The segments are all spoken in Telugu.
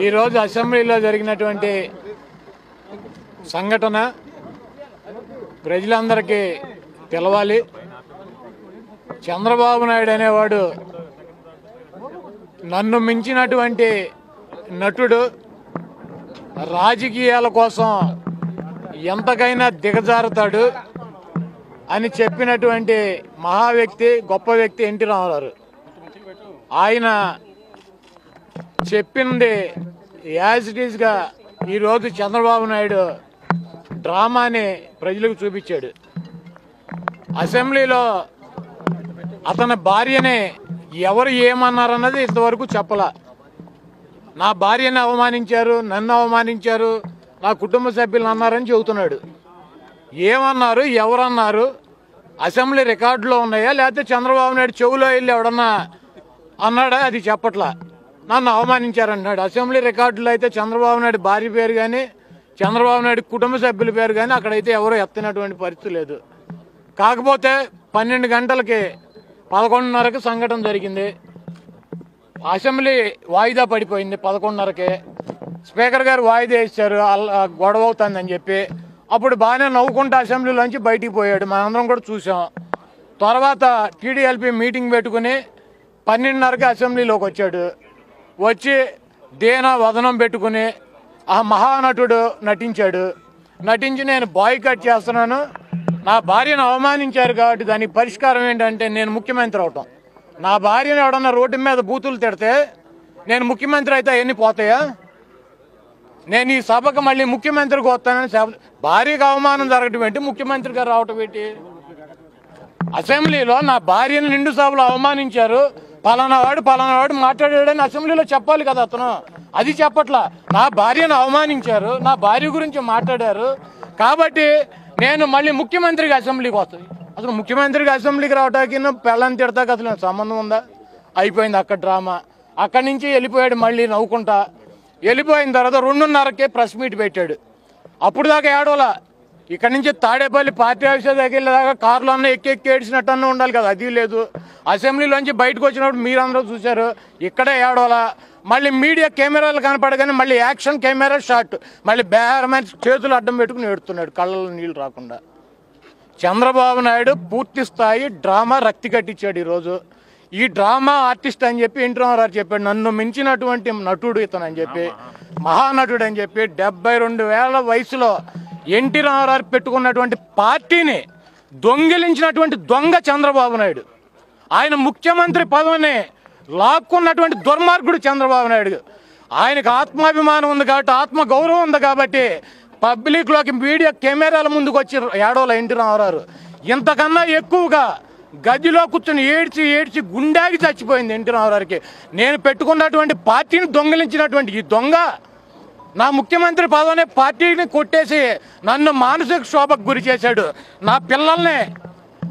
ఈరోజు అసెంబ్లీలో జరిగినటువంటి సంఘటన ప్రజలందరికీ తెలవాలి. చంద్రబాబు నాయుడు అనేవాడు నన్ను మించినటువంటి నటుడు, రాజకీయాల కోసం ఎంతకైనా దిగజారుతాడు అని చెప్పినటువంటి మహా వ్యక్తి, గొప్ప వ్యక్తి ఎన్టీ రామారావు. ఆయన చెప్పింది యాజ్ ఇట్ ఈజ్గా ఈరోజు చంద్రబాబు నాయుడు డ్రామాని ప్రజలకు చూపించాడు. అసెంబ్లీలో అతని భార్యని ఎవరు ఏమన్నారన్నది ఇంతవరకు చెప్పలా. నా భార్యని అవమానించారు, నన్ను అవమానించారు, నా కుటుంబ సభ్యులను అన్నారని చెబుతున్నాడు. ఏమన్నారు, ఎవరన్నారు, అసెంబ్లీ రికార్డులో ఉన్నాయా లేకపోతే చంద్రబాబు నాయుడు చెవులో వెళ్ళి ఎవడన్నా అన్నాడా? అది చెప్పట్లా. నన్ను అవమానించారంటున్నాడు. అసెంబ్లీ రికార్డులో అయితే చంద్రబాబు నాయుడు భార్య పేరు కానీ చంద్రబాబు నాయుడు కుటుంబ సభ్యుల పేరు కానీ అక్కడైతే ఎవరో ఎత్తినటువంటి పరిస్థితి లేదు. కాకపోతే 12 గంటలకి 11:30కి సంఘటన జరిగింది. అసెంబ్లీ వాయిదా పడిపోయింది. 11:30కి స్పీకర్ గారు వాయిదా ఇచ్చారు గొడవ అవుతుందని చెప్పి. అప్పుడు బాగానే నవ్వుకుంటూ అసెంబ్లీలోంచి బయటికి పోయాడు. మనందరం కూడా చూసాం. తర్వాత టీడీఎల్పీ మీటింగ్ పెట్టుకుని 12:30కి అసెంబ్లీలోకి వచ్చాడు. వచ్చి దేనా వదనం పెట్టుకుని ఆ మహానటుడు నటించి నేను బాయ్కాట్ చేస్తున్నాను, నా భార్యను అవమానించారు కాబట్టి దానికి పరిష్కారం ఏంటంటే నేను ముఖ్యమంత్రి అవటం. నా భార్యను ఎవడన్నా రోడ్డు మీద బూతులు తిడితే నేను ముఖ్యమంత్రి అయితే అవన్నీ పోతాయా? నేను ఈ సభకు మళ్ళీ ముఖ్యమంత్రికి వస్తానని భార్యకు అవమానం జరగటం ఏంటి, ముఖ్యమంత్రిగా రావటం ఏంటి? అసెంబ్లీలో నా భార్యను నిండు సభలో అవమానించారు, పలానా వాడు మాట్లాడాడని అసెంబ్లీలో చెప్పాలి కదా అతను. అది చెప్పట్లా. నా భార్యను అవమానించారు, నా భార్య గురించి మాట్లాడారు కాబట్టి నేను మళ్ళీ ముఖ్యమంత్రికి అసెంబ్లీకి వస్తాను. అసలు ముఖ్యమంత్రికి అసెంబ్లీకి రావడానికి పెళ్ళని తిడతాకి అసలు సంబంధం ఉందా? అయిపోయింది అక్కడ డ్రామా. అక్కడి నుంచి వెళ్ళిపోయాడు. మళ్ళీ నవ్వుకుంటా వెళ్ళిపోయిన తర్వాత 2:30కే ప్రెస్ మీట్ పెట్టాడు. అప్పుడు దాకా ఏడవలా. ఇక్కడి నుంచి తాడేపల్లి పార్టీ ఆఫీస్ దగ్గర వెళ్ళేదాకా కారులో అన్న ఎక్కి ఏడ్చినట్టన్నా ఉండాలి కదా, అది లేదు. అసెంబ్లీలోంచి బయటకు వచ్చినప్పుడు మీరందరూ చూశారు. ఇక్కడే ఏడవలా. మళ్ళీ మీడియా కెమెరాలు కనపడగానే మళ్ళీ యాక్షన్ కెమెరా షాట్, మళ్ళీ బేరమైన చేతులు అడ్డం పెట్టుకుని ఏడుతున్నాడు కళ్ళలో నీళ్ళు రాకుండా. చంద్రబాబు నాయుడు పూర్తి స్థాయి డ్రామా రక్తి కట్టించాడు ఈరోజు. ఈ డ్రామా ఆర్టిస్ట్ అని చెప్పి ఎన్టీ రామారావు చెప్పాడు. నన్ను మించినటువంటి నటుడు ఇతను అని చెప్పి, మహానటుడు అని చెప్పి 72 వయసులో ఎన్టీ రామారావు పెట్టుకున్నటువంటి పార్టీని దొంగిలించినటువంటి దొంగ చంద్రబాబు నాయుడు. ఆయన ముఖ్యమంత్రి పదవిని లాక్కున్నటువంటి దుర్మార్గుడు చంద్రబాబు నాయుడు. ఆయనకు ఆత్మాభిమానం ఉంది కాబట్టి, ఆత్మగౌరవం ఉంది కాబట్టి పబ్లిక్లోకి మీడియా కెమెరాల ముందుకు వచ్చి ఏడవల ఎన్టీ రామారావు. ఇంతకన్నా ఎక్కువగా గదిలో కూర్చొని ఏడ్చి గుండెకి చచ్చిపోయింది ఎన్టీ రామారావుకి. నేను పెట్టుకున్నటువంటి పార్టీని దొంగిలించినటువంటి ఈ దొంగ నా ముఖ్యమంత్రి పదవిని పార్టీని కొట్టేసి నన్ను మానసిక శోభకు గురి చేశాడు. నా పిల్లల్ని,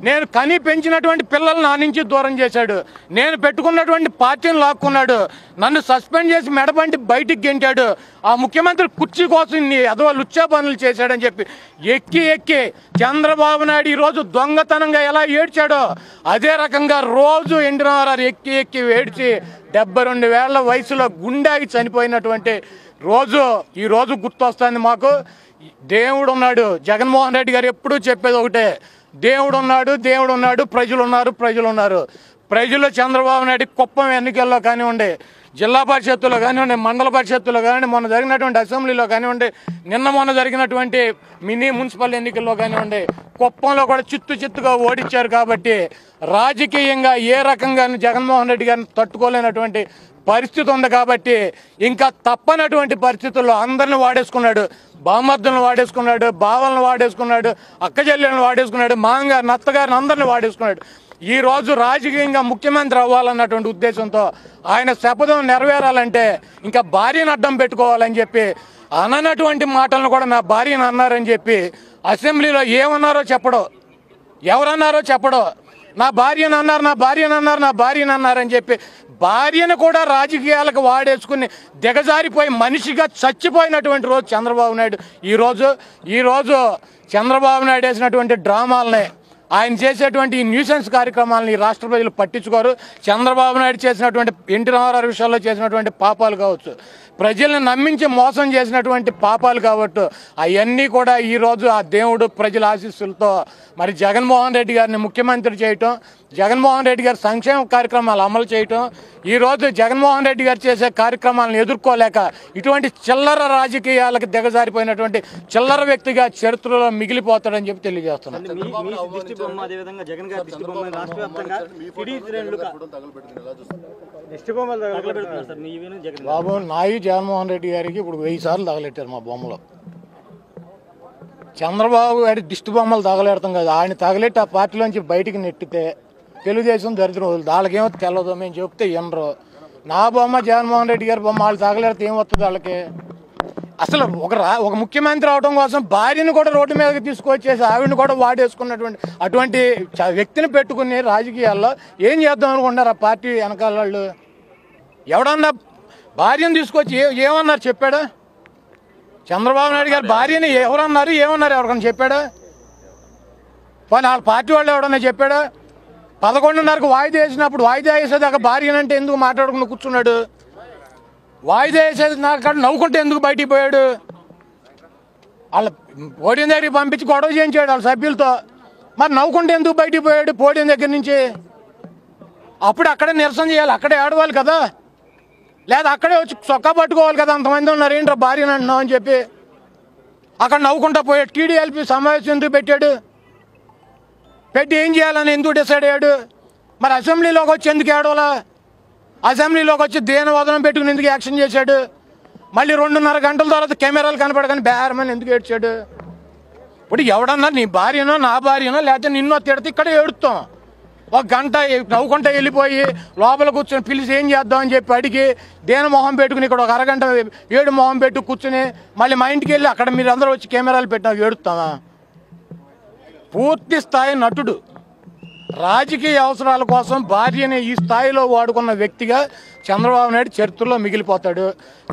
నేను కని పెంచినటువంటి పిల్లల్ని నా నుంచి దూరం చేశాడు. నేను పెట్టుకున్నటువంటి పార్టీని లాక్కున్నాడు. నన్ను సస్పెండ్ చేసి మెడబండి బయటికి గెంటాడు. ఆ ముఖ్యమంత్రి కుర్చీ కోసం అదో లుచ్చా పనులు చేశాడని చెప్పి ఎక్కి చంద్రబాబు నాయుడు ఈరోజు దొంగతనంగా ఎలా ఏడ్చాడో అదే రకంగా రోజు ఎన్టీ రామారావు ఎక్కి ఏడ్చి 72 వయసులో గుండెకి చనిపోయినటువంటి రోజు ఈరోజు గుర్తొస్తుంది మాకు. దేవుడు ఉన్నాడు. జగన్మోహన్ రెడ్డి గారు ఎప్పుడూ చెప్పేది ఒకటే, దేవుడు ఉన్నాడు, ప్రజలు ఉన్నారు. ప్రజలు చంద్రబాబు నాయుడు కుప్పం ఎన్నికల్లో కానివ్వండి, జిల్లా పరిషత్తులో కానివ్వండి, మండల పరిషత్తులో కానివ్వండి, మొన్న జరిగినటువంటి అసెంబ్లీలో కానివ్వండి, మొన్న జరిగినటువంటి మినీ మున్సిపల్ ఎన్నికల్లో కానివ్వండి, కుప్పంలో కూడా చిత్తుగా ఓడించారు. కాబట్టి రాజకీయంగా ఏ రకంగా జగన్మోహన్ రెడ్డి గారిని తట్టుకోలేనటువంటి పరిస్థితి ఉంది. కాబట్టి ఇంకా తప్పనటువంటి పరిస్థితుల్లో అందరిని వాడేసుకున్నాడు. బామర్దులను వాడేసుకున్నాడు, బావలను వాడేసుకున్నాడు, అక్కచెల్లెలను వాడేసుకున్నాడు, మామగారిని, అత్తగారిని అందరిని వాడేసుకున్నాడు. ఈరోజు రాజకీయంగా ముఖ్యమంత్రి అవ్వాలన్నటువంటి ఉద్దేశంతో ఆయన శపథం నెరవేరాలంటే ఇంకా భార్యను అడ్డం పెట్టుకోవాలని చెప్పి అననటువంటి మాటలను కూడా నా భార్యను అన్నారని చెప్పి అసెంబ్లీలో ఏమన్నారో చెప్పడో, ఎవరన్నారో చెప్పడో, నా భార్యను అన్నారని చెప్పి భార్యను కూడా రాజకీయాలకు వాడేసుకుని దిగజారిపోయి మనిషిగా చచ్చిపోయినటువంటి రోజు చంద్రబాబు నాయుడు. ఈరోజు చంద్రబాబు నాయుడు వేసినటువంటి డ్రామాలని ఆయన చేసేటువంటి ఈ న్యూసెన్స్ కార్యక్రమాలను ఈ రాష్ట్ర ప్రజలు పట్టించుకోరు. చంద్రబాబు నాయుడు చేసినటువంటి ఎన్టీ రామారావు విషయాల్లో చేసినటువంటి పాపాలు కావచ్చు, ప్రజల్ని నమ్మించి మోసం చేసినటువంటి పాపాలు కాబట్టి అవన్నీ కూడా ఈరోజు ఆ దేవుడు ప్రజల ఆశీస్సులతో మరి జగన్మోహన్ రెడ్డి గారిని ముఖ్యమంత్రి చేయటం, జగన్మోహన్ రెడ్డి గారి సంక్షేమ కార్యక్రమాలు అమలు చేయటం, ఈరోజు జగన్మోహన్ రెడ్డి గారు చేసే కార్యక్రమాలను ఎదుర్కోలేక ఇటువంటి చిల్లర రాజకీయాలకు దిగజారిపోయినటువంటి చిల్లర వ్యక్తిగా చరిత్రలో మిగిలిపోతాడని చెప్పి తెలియజేస్తున్నాను. బాబు నాయి జగన్మోహన్ రెడ్డి గారికి ఇప్పుడు 1000 సార్లు తగలెట్టారు మా బొమ్మలో. చంద్రబాబు గారి దిష్టి బొమ్మలు తగలెడతాం కదా, ఆయన తగలెట్టి ఆ పార్టీలోంచి బయటికి నెట్టితే తెలుగుదేశం దరిద్రం వదులు. వాళ్ళకేమో తెలదు, మేము చెప్తే వినరు. నా బొమ్మ జగన్మోహన్ రెడ్డి గారి బొమ్మ వాళ్ళు తగలెడితే ఏమవుతుంది వాళ్ళకి? అసలు ఒక ముఖ్యమంత్రి అవడం కోసం భార్యను కూడా రోడ్డు మీదకి తీసుకొచ్చేసి ఆవిడని కూడా వాడేసుకున్నటువంటి అటువంటి వ్యక్తిని పెట్టుకుని రాజకీయాల్లో ఏం చేద్దాం అనుకుంటారు ఆ పార్టీ వెనకాల వాళ్ళు? ఎవడన్నా భార్యను తీసుకొచ్చి ఏమన్నారు చెప్పాడా? చంద్రబాబు నాయుడు గారు భార్యని ఎవరన్నారు ఏమన్నారు ఎవరికన్నా చెప్పాడా? పోనీ వాళ్ళ పార్టీ వాళ్ళు ఎవడన్నా చెప్పాడా? 11:30కు వాయిదా వేసినప్పుడు వాయిదా వేసేదాకా భార్యనంటే ఎందుకు మాట్లాడుకుని కూర్చున్నాడు? వాయిదా వేసేది నాకు నవ్వుకుంటే ఎందుకు బయటికి పోయాడు? వాళ్ళ పోడియం దగ్గరికి పంపించి గొడవ చేయించాడు వాళ్ళ సభ్యులతో. మరి నవ్వుకుంటే ఎందుకు బయటికి పోయాడు పోడియం దగ్గర నుంచి? అప్పుడు అక్కడే నిరసన చేయాలి, అక్కడే ఆడవాలి కదా, లేదా అక్కడే వచ్చి చొక్కా పట్టుకోవాలి కదా. అంతమంది ఉన్నారు, ఏంట్రా భార్యను అంటున్నావు అని చెప్పి అక్కడ నవ్వుకుంటా పోయాడు. టీడీఎల్పీ సమావేశం ఎందుకు పెట్టాడు? పెట్టి ఏం చేయాలని ఎందుకు డిసైడ్ అయ్యాడు? మరి అసెంబ్లీలోకి వచ్చి ఎందుకు ఏడవలా? అసెంబ్లీలోకి వచ్చి దేనవదనం పెట్టుకుని ఎందుకు యాక్షన్ చేశాడు? మళ్ళీ 2:30 గంటల తర్వాత కెమెరాలు కనపడగానే బేరమని ఎందుకు ఏడ్చాడు? ఇప్పుడు ఎవడన్నా నీ భార్యనో నా భార్యనో లేకపోతే నిన్నో తిడితే ఇక్కడే ఏడుస్తాం. 1 గంట నవ్వుకుంటా వెళ్ళిపోయి లోపల కూర్చొని పిలిచి ఏం చేద్దామని చెప్పి అడిగి దేని మొహం పెట్టుకుని ఇక్కడ 1 అరగంట ఏడు మొహం పెట్టు కూర్చుని మళ్ళీ మా ఇంటికి వెళ్ళి అక్కడ మీరు అందరూ వచ్చి కెమెరాలు పెట్టినా ఏడుస్తామా? పూర్తి స్థాయి నటుడు, రాజకీయ అవసరాల కోసం భార్యని ఈ స్థాయిలో వాడుకున్న వ్యక్తిగా చంద్రబాబు నాయుడు చరిత్రలో మిగిలిపోతాడు.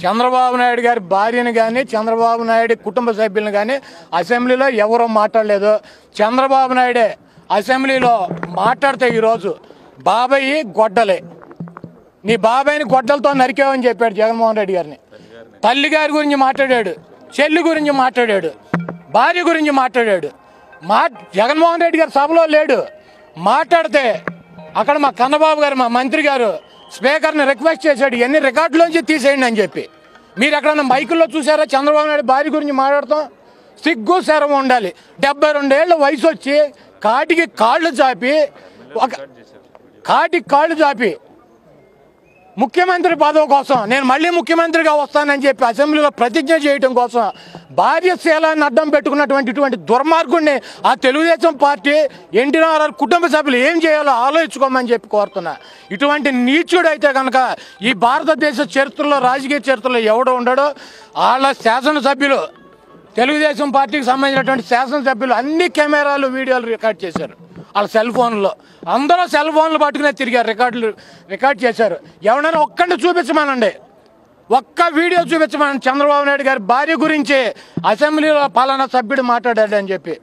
చంద్రబాబు నాయుడు గారి భార్యని కానీ చంద్రబాబు నాయుడు కుటుంబ సభ్యులను కానీ అసెంబ్లీలో ఎవరూ మాట్లాడలేదు. చంద్రబాబు నాయుడే అసెంబ్లీలో మాట్లాడితే ఈరోజు బాబాయి గొడ్డలే, నీ బాబాయిని గొడ్డలతో నరికావని చెప్పాడు జగన్మోహన్ రెడ్డి గారిని. తల్లి గారి గురించి మాట్లాడాడు, చెల్లి గురించి మాట్లాడాడు, భార్య గురించి మాట్లాడాడు. జగన్మోహన్ రెడ్డి గారు సభలో లేడు, మాట్లాడితే అక్కడ మా కన్నబాబు గారు మా మంత్రి గారు స్పీకర్ని రిక్వెస్ట్ చేశాడు ఇవన్నీ రికార్డులోంచి తీసేయండి అని చెప్పి. మీరు ఎక్కడన్నా మైకుల్లో చూసారా చంద్రబాబు నాయుడు భార్య గురించి మాట్లాడతాం? సిగ్గు శరం ఉండాలి. 72 ఏళ్ళ వయసు వచ్చి కాటికి కాళ్ళు చాపి ముఖ్యమంత్రి పదవి కోసం నేను మళ్ళీ ముఖ్యమంత్రిగా వస్తానని చెప్పి అసెంబ్లీలో ప్రతిజ్ఞ చేయడం కోసం భార్య శీలాన్ని అడ్డం పెట్టుకున్నటువంటి ఇటువంటి దుర్మార్గుడిని ఆ తెలుగుదేశం పార్టీ ఎన్టీ రామారావు కుటుంబ సభ్యులు ఏం చేయాలో ఆలోచించుకోమని చెప్పి కోరుతున్నా. ఇటువంటి నీచుడైతే కనుక ఈ భారతదేశ చరిత్రలో రాజకీయ చరిత్రలో ఎవడో ఉండడో. వాళ్ళ శాసనసభ్యులు తెలుగుదేశం పార్టీకి సంబంధించినటువంటి శాసనసభ్యులు అన్ని కెమెరాలు వీడియోలు రికార్డ్ చేశారు వాళ్ళ సెల్ ఫోన్లో. అందరూ సెల్ ఫోన్లు పట్టుకునే తిరిగారు, రికార్డ్ చేశారు. ఎవరైనా ఒక్కడిని చూపించమనండి, ఒక్క వీడియో చూపించమనండి చంద్రబాబు నాయుడు గారి భార్య గురించి అసెంబ్లీలో పలానా సభ్యుడు మాట్లాడాడు అని చెప్పి.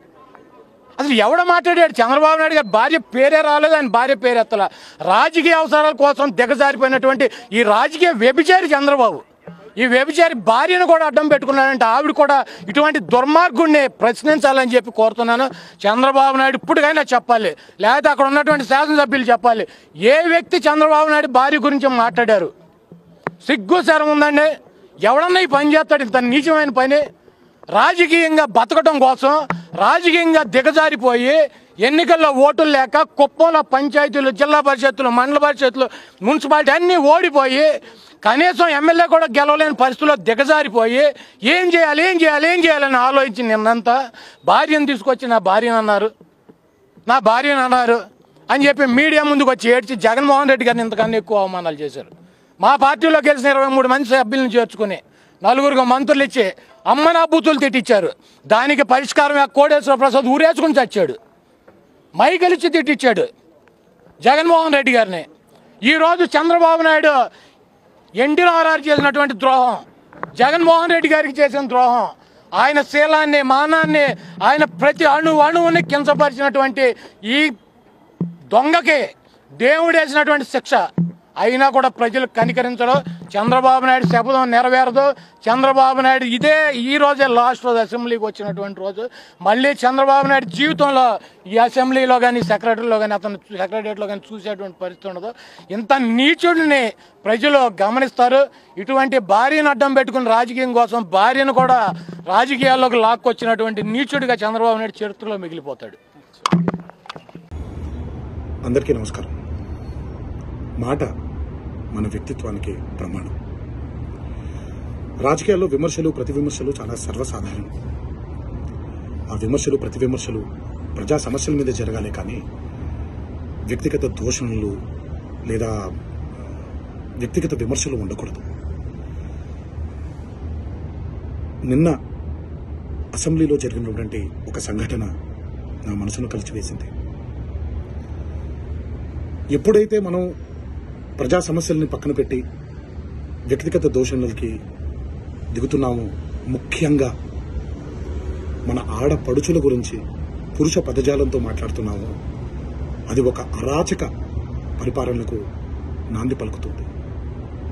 అసలు ఎవడ మాట్లాడాడు? చంద్రబాబు నాయుడు గారి భార్య పేరే రాలేదు, ఆయన భార్య పేరు ఎత్తలా. రాజకీయ అవసరాల కోసం దిగజారిపోయినటువంటి ఈ రాజకీయ వ్యభిచారి చంద్రబాబు, ఈ వ్యభిచారి భార్యను కూడా అడ్డం పెట్టుకున్నాడంటే ఆవిడ కూడా ఇటువంటి దుర్మార్గుడిని ప్రశ్నించాలని చెప్పి కోరుతున్నాను. చంద్రబాబు నాయుడు ఇప్పటికైనా చెప్పాలి, లేకపోతే అక్కడ ఉన్నటువంటి శాసనసభ్యులు చెప్పాలి, ఏ వ్యక్తి చంద్రబాబు నాయుడు భార్య గురించి మాట్లాడారు? సిగ్గు శరం ఉందండి. ఎవడన్నా ఈ పని చేస్తాడు? ఇంత నీచమైన పని. రాజకీయంగా బతకడం కోసం రాజకీయంగా దిగజారిపోయి ఎన్నికల్లో ఓటులు లేక కుప్పంలో పంచాయతీలు, జిల్లా పరిషత్తులు, మండల పరిషత్తులు, మున్సిపాలిటీ అన్నీ ఓడిపోయి కనీసం ఎమ్మెల్యే కూడా గెలవలేని పరిస్థితుల్లో దిగజారిపోయి ఏం చేయాలని ఆలోచించి నిన్నంతా భార్యను తీసుకొచ్చి నా భార్యను అన్నారు అని చెప్పి మీడియా ముందుకు వచ్చి ఏడ్చి జగన్మోహన్ రెడ్డి గారిని ఇంతకన్నా ఎక్కువ అవమానాలు చేశారు. మా పార్టీలో గెలిచిన 23 మంది సభ్యులను చేర్చుకుని 4 మంత్రులు ఇచ్చి అమ్మనా బూతులు తిట్టించారు. దానికి పరిష్కారం కోటేశ్వర ప్రసాద్ ఊరేసుకుని చచ్చాడు, మైకలిచ్చి తిట్టించాడు జగన్మోహన్ రెడ్డి గారిని. ఈరోజు చంద్రబాబు నాయుడు ఎన్టీ రామారావు చేసినటువంటి ద్రోహం, జగన్మోహన్ రెడ్డి గారికి చేసిన ద్రోహం, ఆయన శీలాన్ని, మానాన్ని, ఆయన ప్రతి అణువుని కించపరిచినటువంటి ఈ దొంగకి దేవుడు వేసినటువంటి శిక్ష అయినా కూడా ప్రజలు కనికరించడం. చంద్రబాబు నాయుడు శపథం నెరవేరదు. చంద్రబాబు నాయుడు ఈ రోజే లాస్ట్ రోజు అసెంబ్లీకి వచ్చినటువంటి రోజు. మళ్ళీ చంద్రబాబు నాయుడు జీవితంలో ఈ అసెంబ్లీలో కానీ సెక్రటరీలో కానీ అతను సెక్రటరియట్లో కానీ చూసేటువంటి పరిస్థితి ఉండదు. ఇంత నీచుడిని ప్రజలు గమనిస్తారు. ఇటువంటి భార్యను అడ్డం పెట్టుకుని రాజకీయం కోసం భార్యను కూడా రాజకీయాల్లోకి లాక్కొచ్చినటువంటి నీచుడిగా చంద్రబాబు నాయుడు చరిత్రలో మిగిలిపోతాడు. అందరికీ నమస్కారం. మాట మన వ్యక్తిత్వానికి ప్రమాణం. రాజకీయాల్లో విమర్శలు, ప్రతి విమర్శలు చాలా సర్వసాధారణం. ఆ విమర్శలు, ప్రతి విమర్శలు ప్రజా సమస్యల మీద జరగాలి, కానీ వ్యక్తిగత దూషణలు లేదా వ్యక్తిగత విమర్శలు ఉండకూడదు. నిన్న అసెంబ్లీలో జరిగినటువంటి ఒక సంఘటన నా మనసును కలిచివేసింది. ఎప్పుడైతే మనం ప్రజా సమస్యల్ని పక్కన పెట్టి వ్యక్తిగత దూషణలకి దిగుతున్నాము, ముఖ్యంగా మన ఆడపడుచుల గురించి పురుష పదజాలంతో మాట్లాడుతున్నాము, అది ఒక అరాచక పరిపాలనకు నాంది పలుకుతుంది.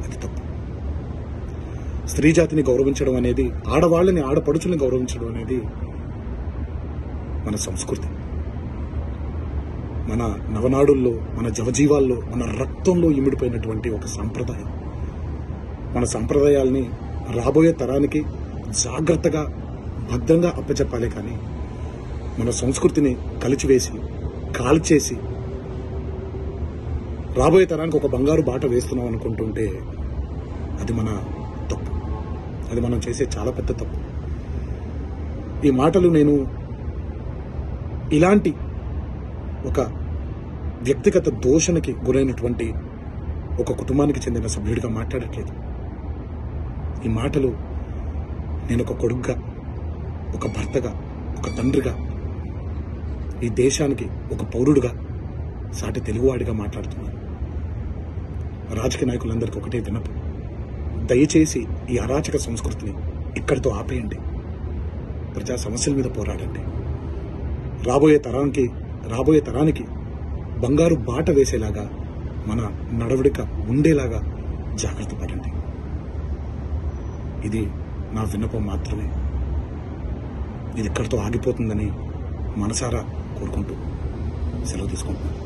అది తప్పు. స్త్రీ జాతిని గౌరవించడం అనేది, ఆడవాళ్ళని, ఆడపడుచుల్ని గౌరవించడం అనేది మన సంస్కృతి. మన నవనాడుల్లో, మన జవజీవాల్లో, మన రక్తంలో ఇమిడిపోయినటువంటి ఒక సంప్రదాయం. మన సంప్రదాయాల్ని రాబోయే తరానికి జాగ్రత్తగా, భద్రంగా అప్పచెప్పాలి, కానీ మన సంస్కృతిని కలిచివేసి, కాల్చేసి రాబోయే తరానికి ఒక బంగారు బాట వేస్తున్నాం అనుకుంటుంటే అది మన తప్పు. అది మనం చేసే చాలా పెద్ద తప్పు. ఈ మాటలు నేను ఇలాంటి ఒక వ్యక్తిగత దోషణకి గురైనటువంటి ఒక కుటుంబానికి చెందిన సభ్యుడిగా మాట్లాడట్లేదు. ఈ మాటలు నేను ఒక కొడుకుగా, ఒక భర్తగా, ఒక తండ్రిగా, ఈ దేశానికి ఒక పౌరుడుగా, సాటి తెలుగువాడిగా మాట్లాడుతున్నాను. రాజకీయ నాయకులందరికీ ఒకటే విన్నపం: దయచేసి ఈ అరాచక సంస్కృతిని ఇక్కడితో ఆపేయండి. ప్రజా సమస్యల మీద పోరాడండి. రాబోయే తరానికి బంగారు బాట వేసేలాగా మన నడవడిక ఉండేలాగా జాగ్రత్త పడండి. ఇది నా విన్నపం మాత్రమే. ఇది ఇక్కడితో ఆగిపోతుందని మనసారా కోరుకుంటూ సెలవు తీసుకుంటున్నాను.